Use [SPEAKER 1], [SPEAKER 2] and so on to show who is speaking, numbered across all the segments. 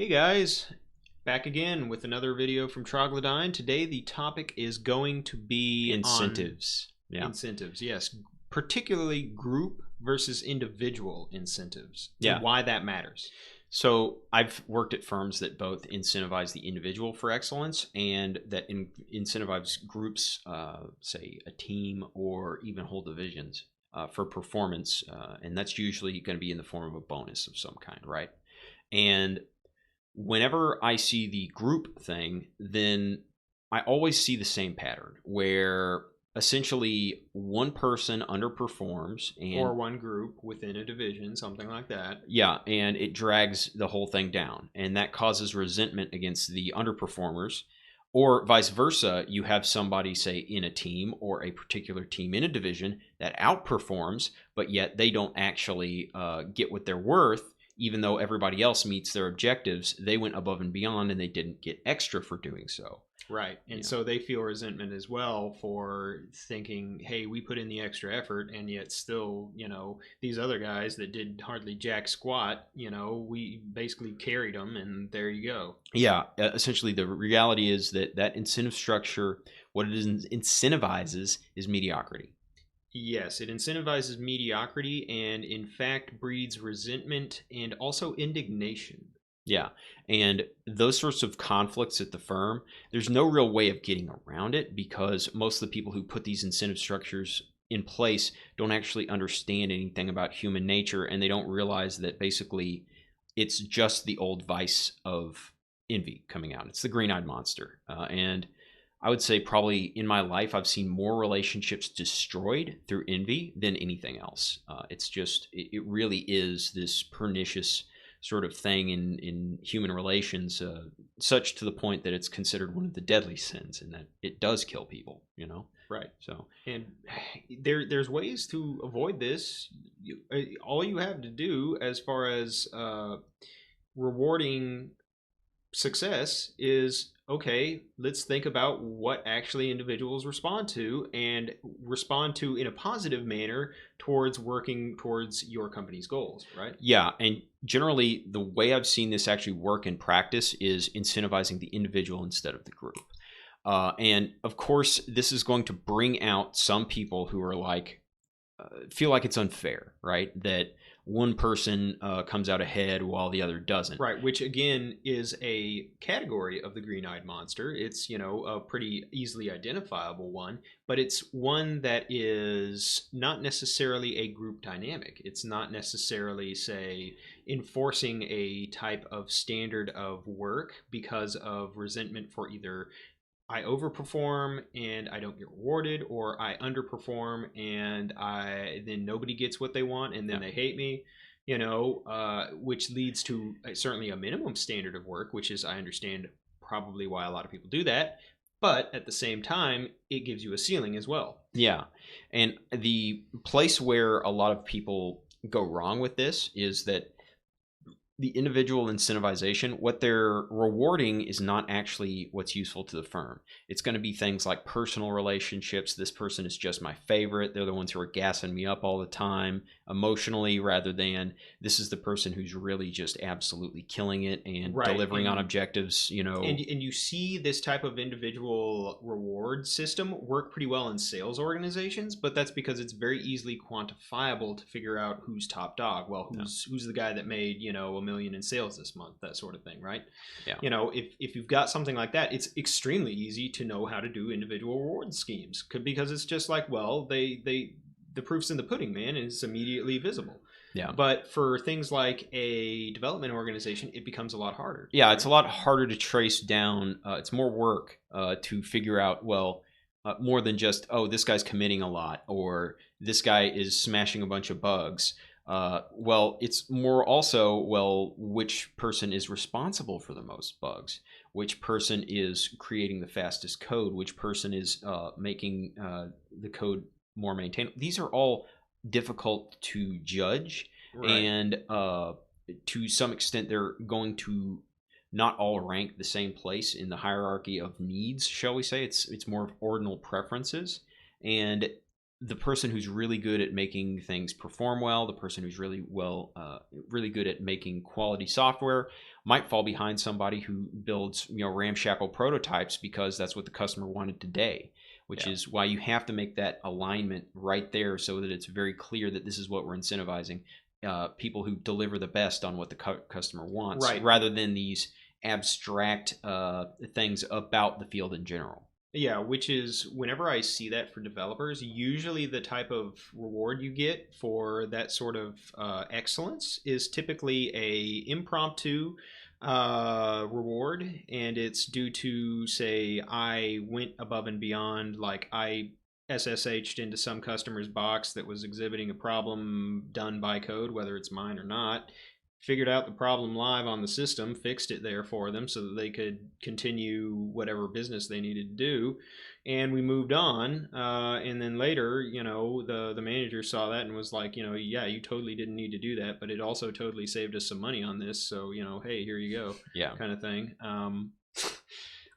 [SPEAKER 1] Hey guys, back again with another video from Troglodyne. Today the topic is going to be on
[SPEAKER 2] Incentives. Yeah.
[SPEAKER 1] incentives. Yes, particularly group versus individual incentives and
[SPEAKER 2] Yeah.
[SPEAKER 1] why that matters.
[SPEAKER 2] So I've worked at firms that both incentivize the individual for excellence and that incentivize groups, say a team or even whole divisions for performance. And that's usually going to be in the form of a bonus of some kind, right? And whenever I see the group thing, then I always see the same pattern where essentially one person underperforms
[SPEAKER 1] Or
[SPEAKER 2] and
[SPEAKER 1] one group within a division, something like that.
[SPEAKER 2] yeah, and it drags the whole thing down, and that causes resentment against the underperformers. Or vice versa, you have somebody, say, in a team or a particular team in a division that outperforms, but yet they don't actually get what they're worth, even though everybody else meets their objectives. They went above and beyond and they didn't get extra for doing so.
[SPEAKER 1] Right. And
[SPEAKER 2] Yeah.
[SPEAKER 1] so they feel resentment as well for thinking, hey, we put in the extra effort and yet still, these other guys that did hardly jack squat, we basically carried them and there you go.
[SPEAKER 2] Yeah, essentially, the reality is that incentive structure, what it incentivizes is mediocrity.
[SPEAKER 1] Yes, it incentivizes mediocrity and in fact breeds resentment and also indignation.
[SPEAKER 2] Yeah. And those sorts of conflicts at the firm, there's no real way of getting around it because most of the people who put these incentive structures in place don't actually understand anything about human nature, and they don't realize that basically it's just the old vice of envy coming out. It's the green-eyed monster. And I would say probably in my life, I've seen more relationships destroyed through envy than anything else. It's just, it really is this pernicious sort of thing in human relations, such to the point that it's considered one of the deadly sins and that it does kill people, you know?
[SPEAKER 1] Right.
[SPEAKER 2] So,
[SPEAKER 1] And there's ways to avoid this. All you have to do as far as rewarding success is okay, let's think about what actually individuals respond to and respond to in a positive manner towards working towards your company's goals, right?
[SPEAKER 2] yeah. And generally, the way I've seen this actually work in practice is incentivizing the individual instead of the group. And of course, this is going to bring out some people who are like, feel like it's unfair, right? That one person comes out ahead while the other doesn't.
[SPEAKER 1] Right, which again is a category of the green-eyed monster. It's, a pretty easily identifiable one, but it's one that is not necessarily a group dynamic. It's not necessarily, say, enforcing a type of standard of work because of resentment for either I overperform and I don't get rewarded, or I underperform and I then nobody gets what they want and then
[SPEAKER 2] Yeah.
[SPEAKER 1] they hate me, which leads to certainly a minimum standard of work, which is I understand probably why a lot of people do that, but at the same time it gives you a ceiling as well.
[SPEAKER 2] Yeah. And the place where a lot of people go wrong with this is that the individual incentivization, what they're rewarding is not actually what's useful to the firm. It's going to be things like personal relationships. This person is just my favorite. They're the ones who are gassing me up all the time emotionally, rather than this is the person who's really just absolutely killing it and
[SPEAKER 1] Right.
[SPEAKER 2] delivering on objectives, you know.
[SPEAKER 1] And you see this type of individual reward system work pretty well in sales organizations, but that's because it's very easily quantifiable to figure out who's top dog. Well, who's the guy that made, $1 million in sales this month, that sort of thing, right?
[SPEAKER 2] Yeah.
[SPEAKER 1] If you've got something like that, it's extremely easy to know how to do individual reward schemes because it's just like, well, the proof's in the pudding, man, and it's immediately visible.
[SPEAKER 2] Yeah.
[SPEAKER 1] But for things like a development organization, it becomes a lot harder.
[SPEAKER 2] Yeah, right? It's a lot harder to trace down. It's more work to figure out, well, more than just, oh, this guy's committing a lot or this guy is smashing a bunch of bugs. Well, it's more also, well, which person is responsible for the most bugs? Which person is creating the fastest code? Which person is making the code more maintainable? These are all difficult to judge, right. And to some extent they're going to not all rank the same place in the hierarchy of needs, shall we say. It's more of ordinal preferences, and the person who's really good at making things perform well, the person who's really good at making quality software, might fall behind somebody who builds, ramshackle prototypes because that's what the customer wanted today, which
[SPEAKER 1] Yeah.
[SPEAKER 2] is why you have to make that alignment right there so that it's very clear that this is what we're incentivizing. People who deliver the best on what the customer wants,
[SPEAKER 1] Right.
[SPEAKER 2] rather than these abstract things about the field in general.
[SPEAKER 1] Yeah, which is whenever I see that for developers, usually the type of reward you get for that sort of excellence is typically a impromptu reward, and it's due to, say, I went above and beyond, like I SSH'd into some customer's box that was exhibiting a problem done by code, whether it's mine or not, figured out the problem live on the system, fixed it there for them so that they could continue whatever business they needed to do, and we moved on. And then later, the manager saw that and was like, yeah, you totally didn't need to do that, but it also totally saved us some money on this. So hey, here you go,
[SPEAKER 2] Yeah.
[SPEAKER 1] kind of thing.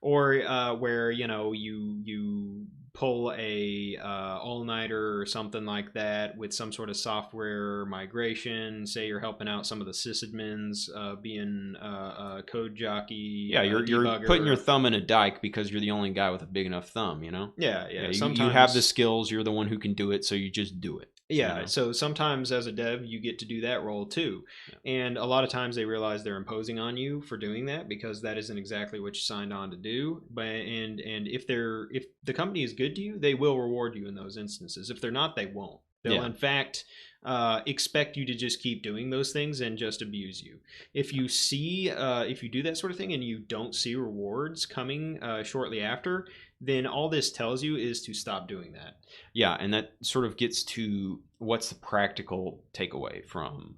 [SPEAKER 1] Or where you pull a all-nighter or something like that with some sort of software migration. Say you're helping out some of the sysadmins, being a code jockey,
[SPEAKER 2] Yeah, you're
[SPEAKER 1] debugger.
[SPEAKER 2] putting your thumb in a dike because you're the only guy with a big enough thumb,
[SPEAKER 1] Yeah.
[SPEAKER 2] you have the skills, you're the one who can do it, so you just do it.
[SPEAKER 1] Yeah, so sometimes as a dev, you get to do that role too. Yeah. And a lot of times they realize they're imposing on you for doing that because that isn't exactly what you signed on to do. But and if the company is good to you, they will reward you in those instances. If they're not, they won't. They'll in fact expect you to just keep doing those things and just abuse you. If you do that sort of thing and you don't see rewards coming shortly after, then all this tells you is to stop doing that.
[SPEAKER 2] Yeah, and that sort of gets to what's the practical takeaway from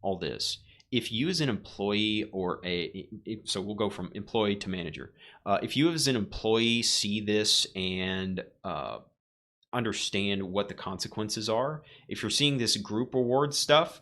[SPEAKER 2] all this. If you as an employee so we'll go from employee to manager. If you as an employee see this and understand what the consequences are, if you're seeing this group reward stuff,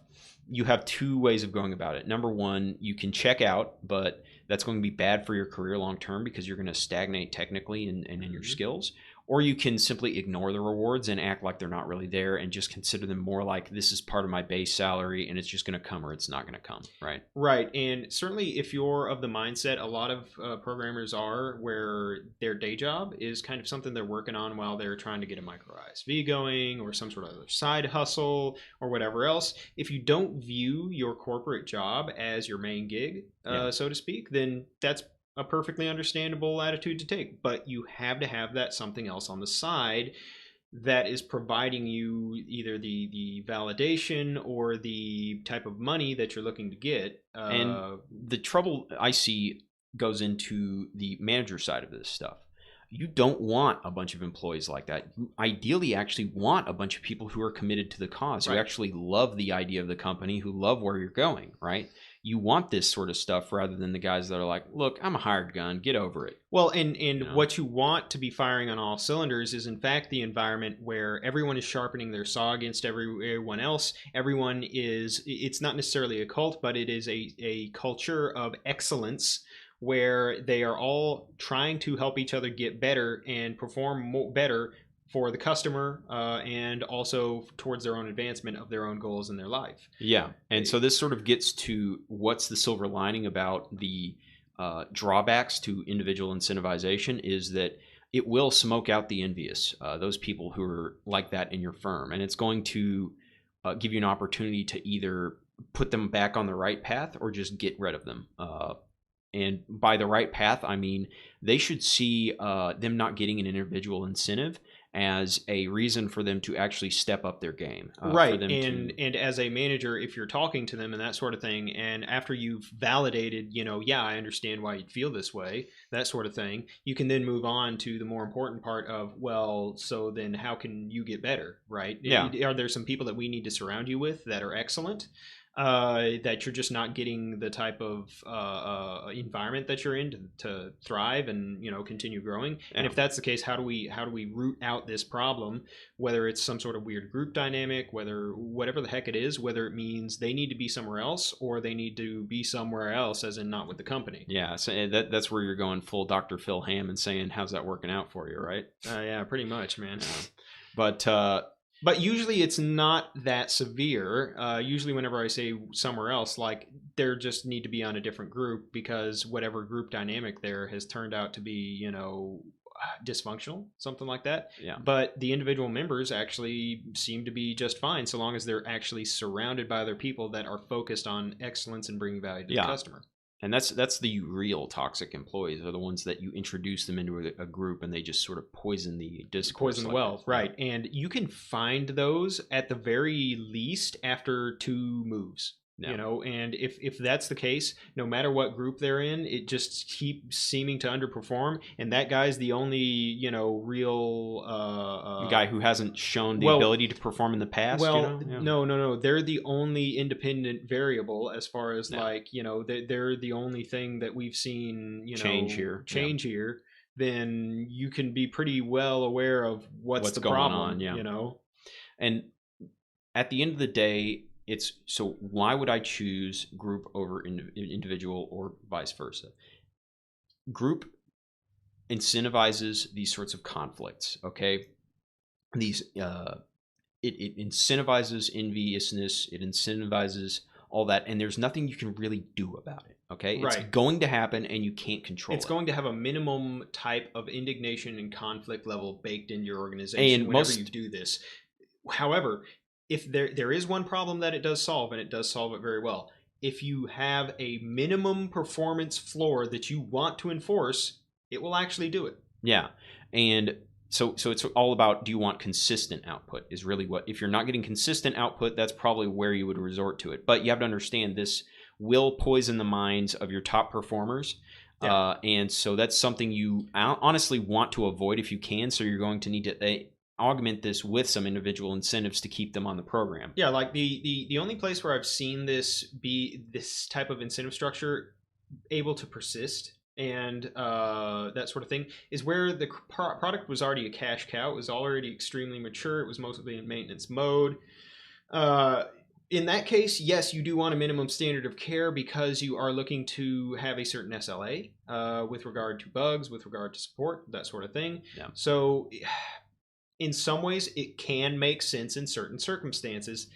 [SPEAKER 2] you have two ways of going about it. Number one, you can check out, but that's going to be bad for your career long term because you're going to stagnate technically and in your skills. Or you can simply ignore the rewards and act like they're not really there and just consider them more like this is part of my base salary and it's just going to come or it's not going to come, right?
[SPEAKER 1] Right. And certainly if you're of the mindset, a lot of programmers are, where their day job is kind of something they're working on while they're trying to get a micro ISV going or some sort of other side hustle or whatever else. If you don't view your corporate job as your main gig, so to speak, then that's a perfectly understandable attitude to take. But you have to have that something else on the side that is providing you either the validation or the type of money that you're looking to get.
[SPEAKER 2] And the trouble I see goes into the manager side of this stuff. You don't want a bunch of employees like that. You ideally actually want a bunch of people who are committed to the cause, who actually love the idea of the company, who love where you're going, right? You want this sort of stuff rather than the guys that are like, look, I'm a hired gun, get over it.
[SPEAKER 1] Well, and what you want to be firing on all cylinders is in fact the environment where everyone is sharpening their saw against everyone else. It's not necessarily a cult, but it is a culture of excellence where they are all trying to help each other get better and perform better for the customer, and also towards their own advancement of their own goals in their life.
[SPEAKER 2] Yeah, and so this sort of gets to what's the silver lining about the drawbacks to individual incentivization is that it will smoke out the envious, those people who are like that in your firm, and it's going to give you an opportunity to either put them back on the right path or just get rid of them. And by the right path, I mean they should see them not getting an individual incentive as a reason for them to actually step up their game.
[SPEAKER 1] Right. And as a manager, if you're talking to them and that sort of thing, and after you've validated, yeah, I understand why you'd feel this way, that sort of thing, you can then move on to the more important part of, well, so then how can you get better, right?
[SPEAKER 2] Yeah.
[SPEAKER 1] Are there some people that we need to surround you with that are excellent? That you're just not getting the type of environment that you're in to thrive and continue growing. And if that's the case, how do we root out this problem? Whether it's some sort of weird group dynamic, whatever the heck it is, whether it means they need to be somewhere else or they need to be somewhere else, as in not with the company.
[SPEAKER 2] Yeah, so that's where you're going full Dr. Phil Ham and saying, "How's that working out for you?" Right?
[SPEAKER 1] Yeah, pretty much, man.
[SPEAKER 2] But
[SPEAKER 1] But usually it's not that severe. Usually whenever I say somewhere else, like they just need to be on a different group because whatever group dynamic there has turned out to be, dysfunctional, something like that.
[SPEAKER 2] Yeah.
[SPEAKER 1] But the individual members actually seem to be just fine so long as they're actually surrounded by other people that are focused on excellence and bringing value to the customer.
[SPEAKER 2] And that's the real toxic employees, are the ones that you introduce them into a group and they just sort of poison the discourse.
[SPEAKER 1] Poison the well, right. And you can find those at the very least after 2 moves.
[SPEAKER 2] Yeah.
[SPEAKER 1] And if that's the case, no matter what group they're in, it just keeps seeming to underperform, and that guy's the only real
[SPEAKER 2] guy who hasn't shown the ability to perform in the past.
[SPEAKER 1] Well, no, they're the only independent variable as far as they're the only thing that we've seen change here. Then you can be pretty well aware of what's the
[SPEAKER 2] going
[SPEAKER 1] problem
[SPEAKER 2] on. And at the end of the day, so why would I choose group over individual or vice versa? Group incentivizes these sorts of conflicts. Okay, these it incentivizes enviousness. It incentivizes all that, and there's nothing you can really do about it. Okay, it's going to happen, and you can't control it.
[SPEAKER 1] It's going to have a minimum type of indignation and conflict level baked into your organization whenever you do this. However, if there is one problem that it does solve, and it does solve it very well, if you have a minimum performance floor that you want to enforce, it will actually do it.
[SPEAKER 2] Yeah. And so it's all about, do you want consistent output is really what, if you're not getting consistent output, that's probably where you would resort to it. But you have to understand this will poison the minds of your top performers. Yeah. And so that's something you honestly want to avoid if you can. So you're going to need to augment this with some individual incentives to keep them on the program.
[SPEAKER 1] Yeah, like the only place where I've seen this type of incentive structure able to persist and that sort of thing is where the product was already a cash cow. It was already extremely mature. It was mostly in maintenance mode. In that case, yes, you do want a minimum standard of care because you are looking to have a certain SLA with regard to bugs, with regard to support, that sort of thing.
[SPEAKER 2] Yeah.
[SPEAKER 1] So in some ways, it can make sense in certain circumstances,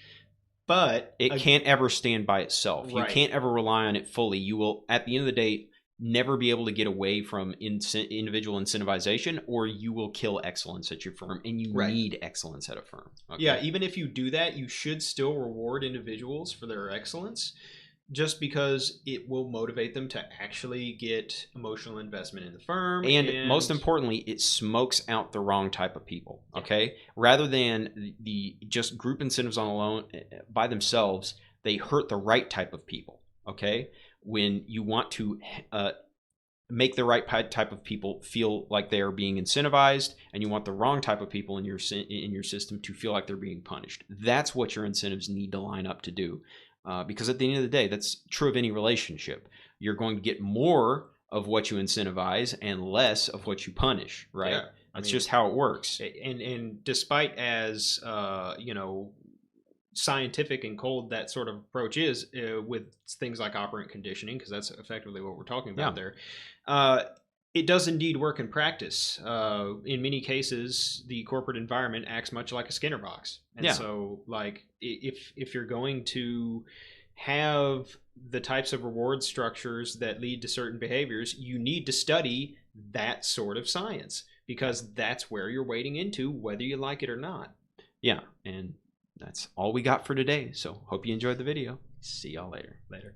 [SPEAKER 1] but
[SPEAKER 2] it can't ever stand by itself. You can't ever rely on it fully. You will, at the end of the day, never be able to get away from individual incentivization, or you will kill excellence at your firm, and you need excellence at a firm. Okay?
[SPEAKER 1] Yeah, even if you do that, you should still reward individuals for their excellence, just because it will motivate them to actually get emotional investment in the firm.
[SPEAKER 2] And most importantly, it smokes out the wrong type of people, okay? Rather than the just group incentives on alone by themselves, they hurt the right type of people, okay? When you want to make the right type of people feel like they are being incentivized, and you want the wrong type of people in your system to feel like they're being punished. That's what your incentives need to line up to do. Because at the end of the day, that's true of any relationship. You're going to get more of what you incentivize and less of what you punish, right? Yeah, that's just how it works.
[SPEAKER 1] And despite as scientific and cold that sort of approach is with things like operant conditioning, because that's effectively what we're talking about there. It does indeed work in practice. In many cases, the corporate environment acts much like a Skinner box. And so, like, if you're going to have the types of reward structures that lead to certain behaviors, you need to study that sort of science, because that's where you're wading into, whether you like it or not.
[SPEAKER 2] Yeah, and that's all we got for today. So hope you enjoyed the video. See y'all later.
[SPEAKER 1] Later.